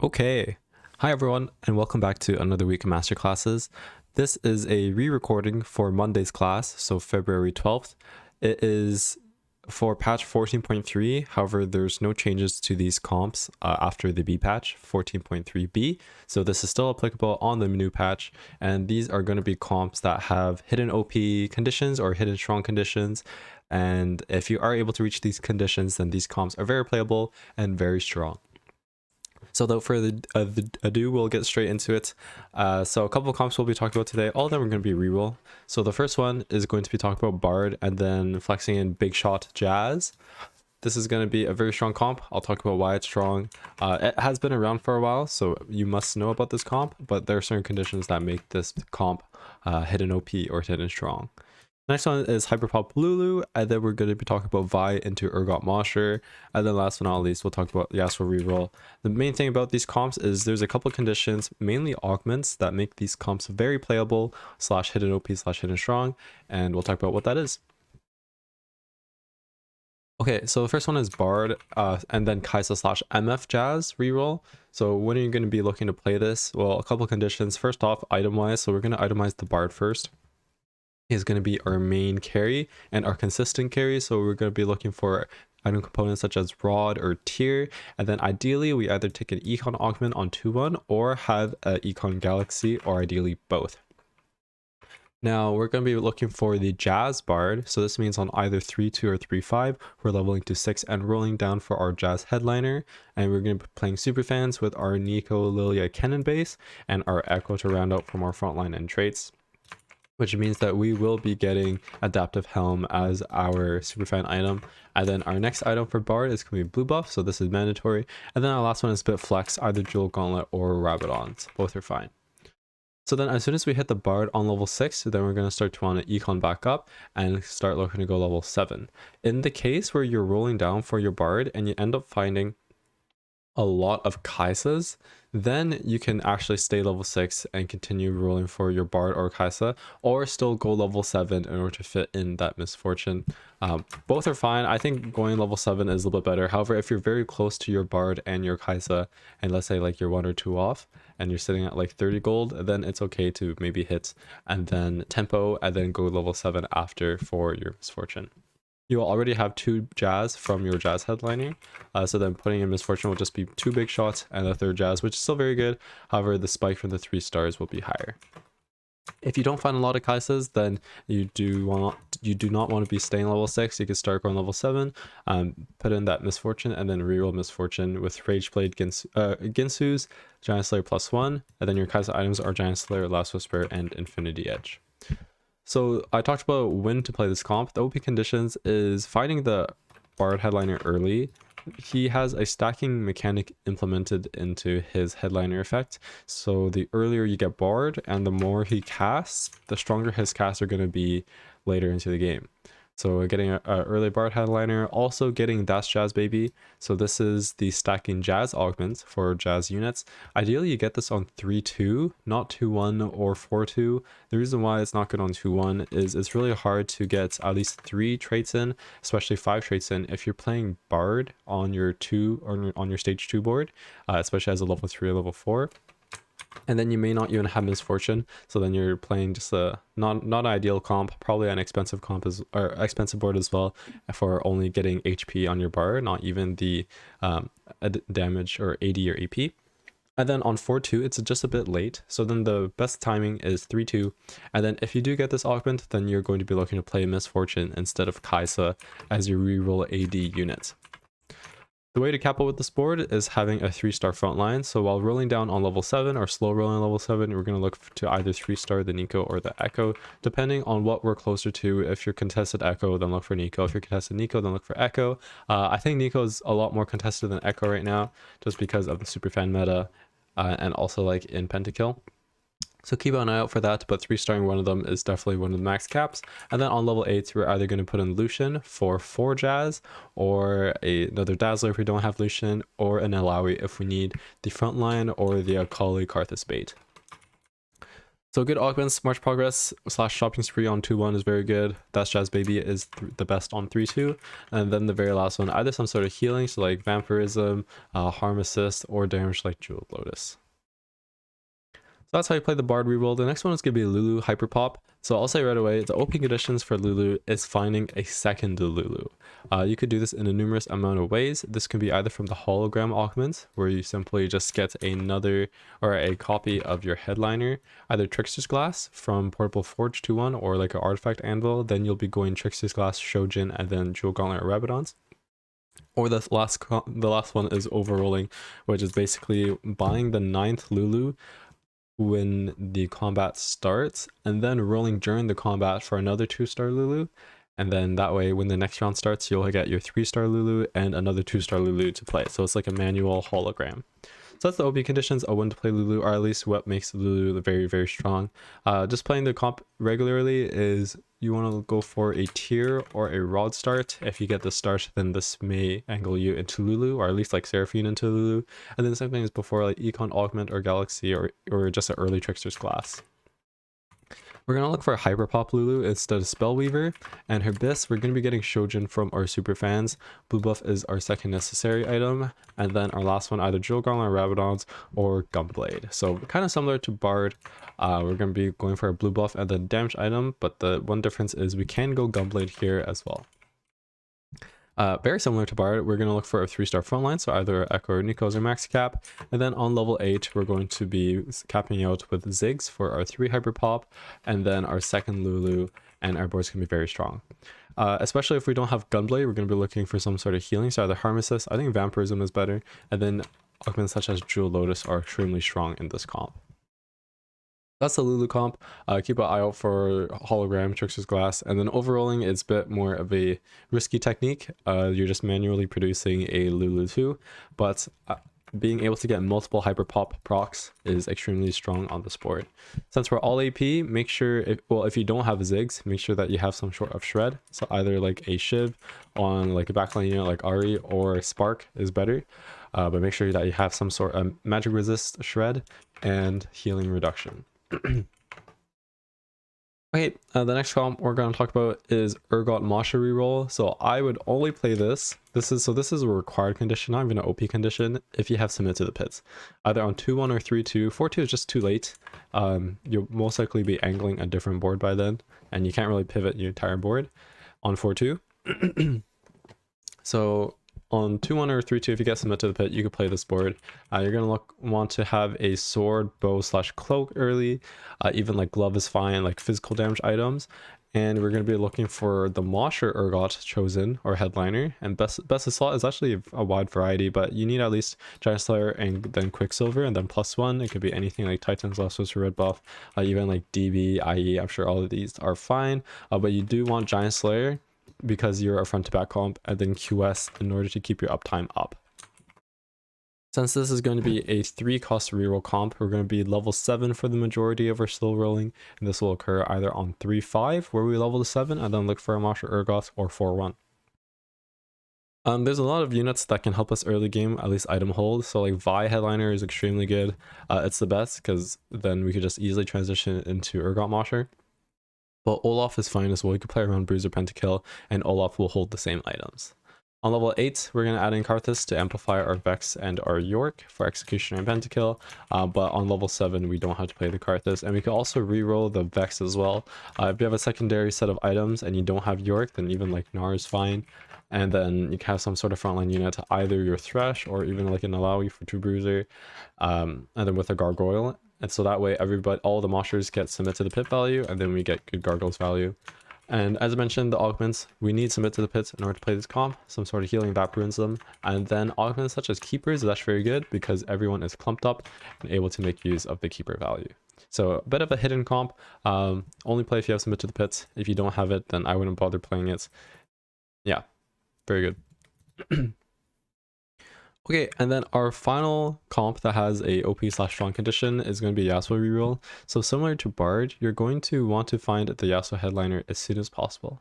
Okay. Hi everyone, and welcome back to another week of masterclasses. This is a re-recording for Monday's class, so February 12th. It is for patch 14.3, however, there's no changes to these comps after the B patch, 14.3b. So this is still applicable on the new patch, and these are going to be comps that have hidden OP conditions or hidden strong conditions. And if you are able to reach these conditions, then these comps are very playable and very strong. So without further ado, we'll get straight into it. So a couple of comps we'll be talking about today. All of them are going to be reroll. So the first one is going to be talking about Bard and then flexing in Big Shot Jazz. This is going to be a very strong comp. I'll talk about why it's strong. It has been around for a while, so you must know about this comp, but there are certain conditions that make this comp hidden OP or hidden strong. Next one is Hyperpop Lulu, and then we're going to be talking about Vi into Urgot Mosher, and then last but not least, we'll talk about Yasuo Reroll. The main thing about these comps is there's a couple conditions, mainly augments, that make these comps very playable, / hidden OP / hidden strong, and we'll talk about what that is. Okay, so the first one is Bard, and then Kaisa / MF Jazz reroll. So when are you going to be looking to play this? Well, a couple conditions. First off, item-wise, so we're going to itemize the Bard first. Is going to be our main carry and our consistent carry, so we're going to be looking for item components such as rod or tier, and then ideally we either take an econ augment on 2-1 or have an econ galaxy, or ideally both. Now we're going to be looking for the Jazz Bard, so this means on either 3-2 or 3-5 we're leveling to 6 and rolling down for our Jazz headliner, and we're going to be playing super fans with our Nico, Lilia, Kennen base and our Echo to round out from our frontline and traits, which means that we will be getting Adaptive Helm as our superfan item. And then our next item for Bard is going to be blue buff, so this is mandatory. And then our last one is Bit Flex, either Jewel Gauntlet or Rabadons. Both are fine. So then as soon as we hit the Bard on level 6, then we're going to start to want to econ back up and start looking to go level 7. In the case where you're rolling down for your Bard and you end up finding a lot of Kaisas, then you can actually stay level 6 and continue rolling for your Bard or Kaisa, or still go level 7 in order to fit in that misfortune. Both are fine. I think going level 7 is a little bit better. However, if you're very close to your Bard and your Kaisa, and let's say like you're 1 or 2 off and you're sitting at like 30 gold, then it's okay to maybe hit and then tempo and then go level 7 after for your misfortune. You will already have 2 Jazz from your Jazz headlining, so then putting in Misfortune will just be 2 big shots and a 3rd Jazz, which is still very good. However, the spike from the 3 stars will be higher. If you don't find a lot of Kaisas, then you do not want to be staying level 6. You can start going level 7, put in that Misfortune, and then reroll Misfortune with Rageblade, Ginsu's, Giant Slayer +1, and then your Kaisa items are Giant Slayer, Last Whisper, and Infinity Edge. So I talked about when to play this comp. The OP conditions is finding the Bard headliner early. He has a stacking mechanic implemented into his headliner effect. So the earlier you get Bard and the more he casts, the stronger his casts are going to be later into the game. So getting an early Bard headliner, also getting That's Jazz Baby. So this is the stacking Jazz augment for Jazz units. Ideally you get this on 3-2, not 2-1 or 4-2. The reason why it's not good on 2-1 is it's really hard to get at least 3 traits in, especially 5 traits in, if you're playing Bard on your 2 or on your stage 2 board, especially as a level 3 or level 4. And then you may not even have Misfortune, so then you're playing just a not ideal comp, probably an expensive comp or expensive board as well, for only getting HP on your bar, not even the damage or AD or AP. And then on 4-2, it's just a bit late, so then the best timing is 3-2. And then if you do get this augment, then you're going to be looking to play Misfortune instead of Kaisa as your reroll AD unit. The way to cap out with this board is having a 3-star front line. So while rolling down on level 7 or slow rolling level 7, we're going to look to either 3-star the Nico or the Echo, depending on what we're closer to. If you're contested Echo, then look for Nico. If you're contested Nico, then look for Echo. I think Nico is a lot more contested than Echo right now, just because of the superfan meta and also like in Pentakill. So keep an eye out for that, but 3-starring one of them is definitely one of the max caps. And then on level 8, we're either going to put in Lucian for 4 Jazz, or another Dazzler if we don't have Lucian, or an Alawi if we need the front line or the Akali Karthus bait. So good augments, March Progress / Shopping Spree on 2-1 is very good. That's Jazz Baby is the best on 3-2. And then the very last one, either some sort of healing, so like Vampirism, Harm Assist, or damage like Jewel Lotus. So that's how you play the Bard reroll. The next one is going to be Lulu Hyperpop. So I'll say right away, the OP conditions for Lulu is finding a second Lulu. You could do this in a numerous amount of ways. This can be either from the hologram augment, where you simply just get another or a copy of your headliner, either Trickster's Glass from Portable Forge 2-1 or like an Artifact Anvil. Then you'll be going Trickster's Glass, Shojin, and then Jewel Gauntlet or Rabadons. Or the last one is overrolling, which is basically buying the 9th Lulu when the combat starts, and then rolling during the combat for another 2-star Lulu, and then that way when the next round starts you'll get your 3-star Lulu and another 2-star Lulu to play. So it's like a manual hologram. So that's the OP conditions of when to play Lulu, or at least what makes Lulu very, very strong. Just playing the comp regularly is you want to go for a tier or a rod start. If you get the start, then this may angle you into Lulu, or at least like Seraphine into Lulu. And then the same thing as before, like Econ Augment or Galaxy or just an early Trickster's Class. We're going to look for a Hyperpop Lulu instead of Spellweaver, and her Biss, we're going to be getting Shojin from our super fans. Blue buff is our second necessary item, and then our last one, either Jewel Gauntlet, Rabadons, or Gunblade. So kind of similar to Bard, we're going to be going for a blue buff and then damage item, but the one difference is we can go Gunblade here as well. Very similar to Bard, we're going to look for a 3-star frontline, so either Echo or Nico's or Maxi Cap. And then on level 8, we're going to be capping out with Ziggs for our 3 Hyperpop, and then our second Lulu, and our board's going to be very strong. Especially if we don't have Gunblade, we're going to be looking for some sort of healing, so either Harm Assist, I think Vampirism is better, and then augments such as Jewel Lotus are extremely strong in this comp. That's the Lulu comp. Keep an eye out for hologram, Trickster's Glass, and then overrolling is a bit more of a risky technique. You're just manually producing a Lulu 2, but being able to get multiple Hyperpop procs is extremely strong on this board. Since we're all AP, make sure, if you don't have Ziggs, make sure that you have some sort of shred. So either like a Shiv on like a backline unit like Ari, or Spark is better. But make sure that you have some sort of magic resist shred and healing reduction. Okay, the next comp we're going to talk about is Urgot Mosher Reroll. So I would only play this. This is a required condition, not even an OP condition, if you have Submit to the Pits. Either on 2-1 or 3-2. 4-2 is just too late. You'll most likely be angling a different board by then, and you can't really pivot your entire board on 4-2. So on 2-1 or 3-2, if you get Submit to the Pit, you could play this board. You're going to want to have a sword, bow / cloak early. Even like glove is fine, like physical damage items. And we're going to be looking for the Mosher Urgot chosen, or headliner. And best of slot is actually a wide variety, but you need at least Giant Slayer and then Quicksilver, and then +1. It could be anything like Titan's Last Sorcerer red buff, even like DB, IE. I'm sure all of these are fine. But you do want Giant Slayer, because you're a front to back comp, and then QS in order to keep your uptime up. Since this is going to be a 3-cost reroll comp, we're going to be level 7 for the majority of our slow rolling, and this will occur either on 3-5, where we level to 7 and then look for a Mosher Urgot, or 4-1. There's a lot of units that can help us early game, at least item hold. So like Vi Headliner is extremely good. It's the best because then we could just easily transition into Urgot Mosher. But Olaf is fine as well. You can play around Bruiser Pentakill, and Olaf will hold the same items. On level 8, we're going to add in Karthus to amplify our Vex and our York for Executioner and Pentakill. But on level 7, we don't have to play the Karthus. And we can also reroll the Vex as well. If you have a secondary set of items and you don't have York, then even like Gnar is fine. And then you can have some sort of frontline unit to either your Thresh or even like an Alawi for 2 Bruiser. And then with a Gargoyle. And so that way all the Moshers get Submit to the Pit value, and then we get good Gargoyles value. And as I mentioned, the augments, we need Submit to the Pits in order to play this comp. Some sort of healing ruins them. And then augments such as Keepers is actually very good because everyone is clumped up and able to make use of the Keeper value. So a bit of a hidden comp. Only play if you have Submit to the Pits. If you don't have it, then I wouldn't bother playing it. Yeah, very good. Okay, and then our final comp that has a OP/strong condition is going to be Yasuo Reroll. So similar to Bard, you're going to want to find the Yasuo headliner as soon as possible.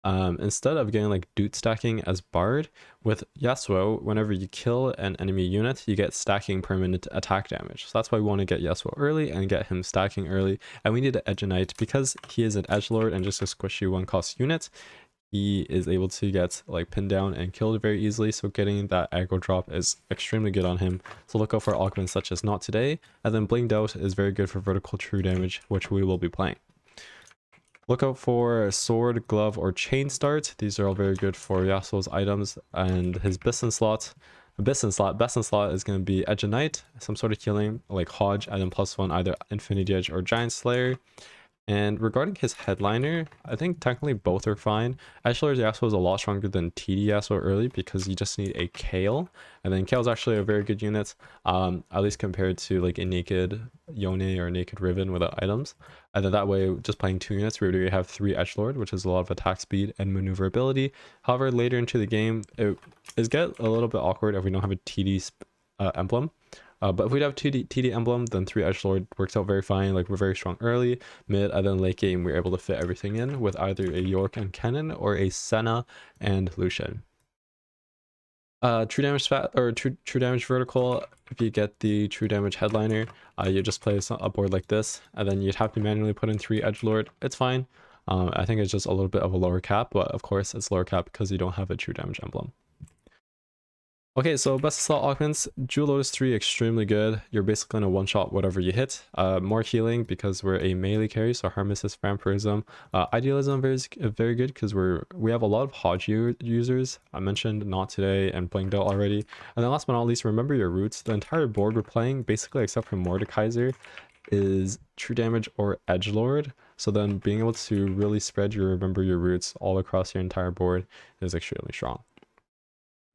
Instead of getting like Doot stacking as Bard, with Yasuo, whenever you kill an enemy unit, you get stacking permanent attack damage. So that's why we want to get Yasuo early and get him stacking early. And we need to edge a knight because he is an edgelord and just a squishy 1-cost unit. He is able to get like pinned down and killed very easily, so getting that aggro drop is extremely good on him. So look out for augments such as Not Today, and then Blinged Out is very good for vertical true damage, which we will be playing. Look out for Sword, Glove, or Chain Start. These are all very good for Yasuo's items and his Bisson slot. Bisson slot is going to be Edge of Knight, some sort of healing like Hodge, and then +1 either Infinity Edge or Giant Slayer. And regarding his headliner, I think technically both are fine. Edgelord Yasuo is a lot stronger than TD Yasuo early because you just need a Kale. And then Kale is actually a very good unit, at least compared to like a naked Yone or naked Riven without items. And then that way, just playing 2 units, we already have 3 Edgelord, which is a lot of attack speed and maneuverability. However, later into the game, it is get a little bit awkward if we don't have a TD emblem. But if we have TD emblem, then 3 Edgelord works out very fine. Like we're very strong early, mid, and then late game we're able to fit everything in with either a York and Kennen or a Senna and Lucian. True damage true damage vertical. If you get the true damage headliner, you just play a board like this, and then you'd have to manually put in 3 Edgelord. It's fine. I think it's just a little bit of a lower cap, but of course it's lower cap because you don't have a true damage emblem. Okay, so best of slot augments, Jewel Lotus 3, extremely good. You're basically gonna one-shot whatever you hit. More healing because we're a melee carry, so Harm Assist, Vampirism. Idealism very good because we have a lot of Hodge users. I mentioned Not Today and Blinged Out already. And then last but not least, remember your roots. The entire board we're playing, basically except for Mordekaiser, is true damage or edgelord. So then being able to really spread your remember your roots all across your entire board is extremely strong.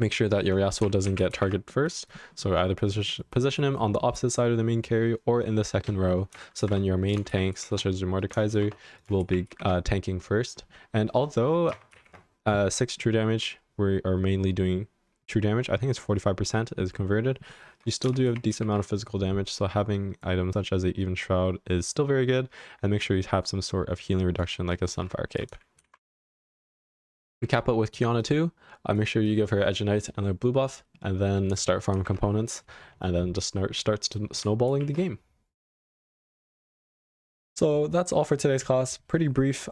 Make sure that your Yasuo doesn't get targeted first, so either position him on the opposite side of the main carry or in the second row, so then your main tanks such as your Mordekaiser will be tanking first. And although 6 true damage, we are mainly doing true damage, I think it's 45% is converted, you still do have a decent amount of physical damage, so having items such as a Even Shroud is still very good, and make sure you have some sort of healing reduction like a Sunfire Cape. We cap out with Kiana too. Make sure you give her Edge of Knight and a blue buff, and then start farming components, and then just starts snowballing the game. So that's all for today's class. Pretty brief.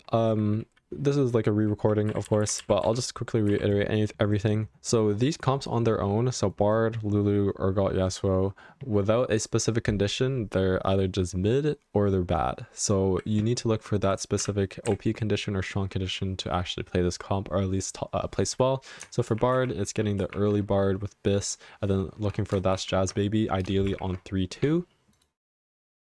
This is like a re-recording, of course, but I'll just quickly reiterate everything. So these comps on their own, so Bard, Lulu, Urgot, Yasuo, without a specific condition, they're either just mid or they're bad. So you need to look for that specific OP condition or strong condition to actually play this comp, or at least place well. So for Bard, it's getting the early Bard with Biss, and then looking for That's Jazz Baby, ideally on 3-2.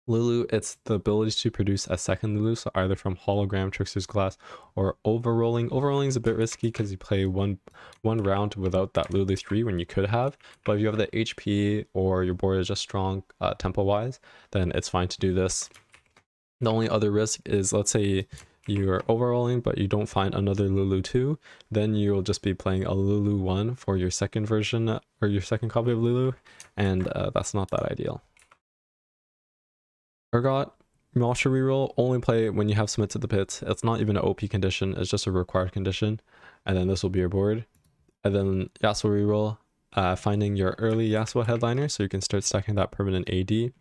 Lulu, it's the ability to produce a second Lulu, so either from Hologram, Trickster's Glass, or Overrolling. Overrolling is a bit risky because you play one round without that Lulu 3 when you could have, but if you have the HP or your board is just strong tempo-wise, then it's fine to do this. The only other risk is, let's say you're overrolling but you don't find another Lulu 2, then you'll just be playing a Lulu 1 for your second version or your second copy of Lulu, and that's not that ideal. Urgot, Mosher Reroll, only play when you have Submit to the Pit. It's not even an OP condition, it's just a required condition. And then this will be your board. And then Yasuo Reroll, finding your early Yasuo headliner so you can start stacking that permanent AD.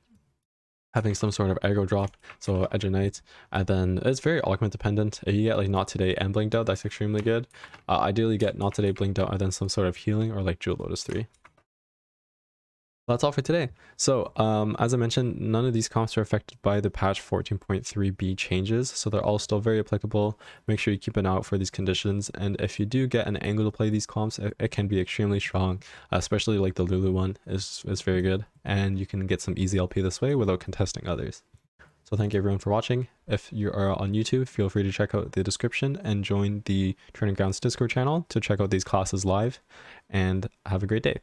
Having some sort of aggro drop, so Edge of Knight. And then it's very augment dependent. If you get like Not Today and Blinged Out, that's extremely good. Ideally get Not Today, Blinged Out, and then some sort of healing or like Jewel Lotus 3. That's all for today. So as I mentioned, none of these comps are affected by the patch 14.3b changes, so they're all still very applicable. Make sure you keep an eye out for these conditions, and if you do get an angle to play these comps, it can be extremely strong, especially like the Lulu one is very good, and you can get some easy LP this way without contesting others. So thank you everyone for watching. If you are on YouTube, feel free to check out the description and join the Training Grounds Discord channel to check out these classes live, and have a great day.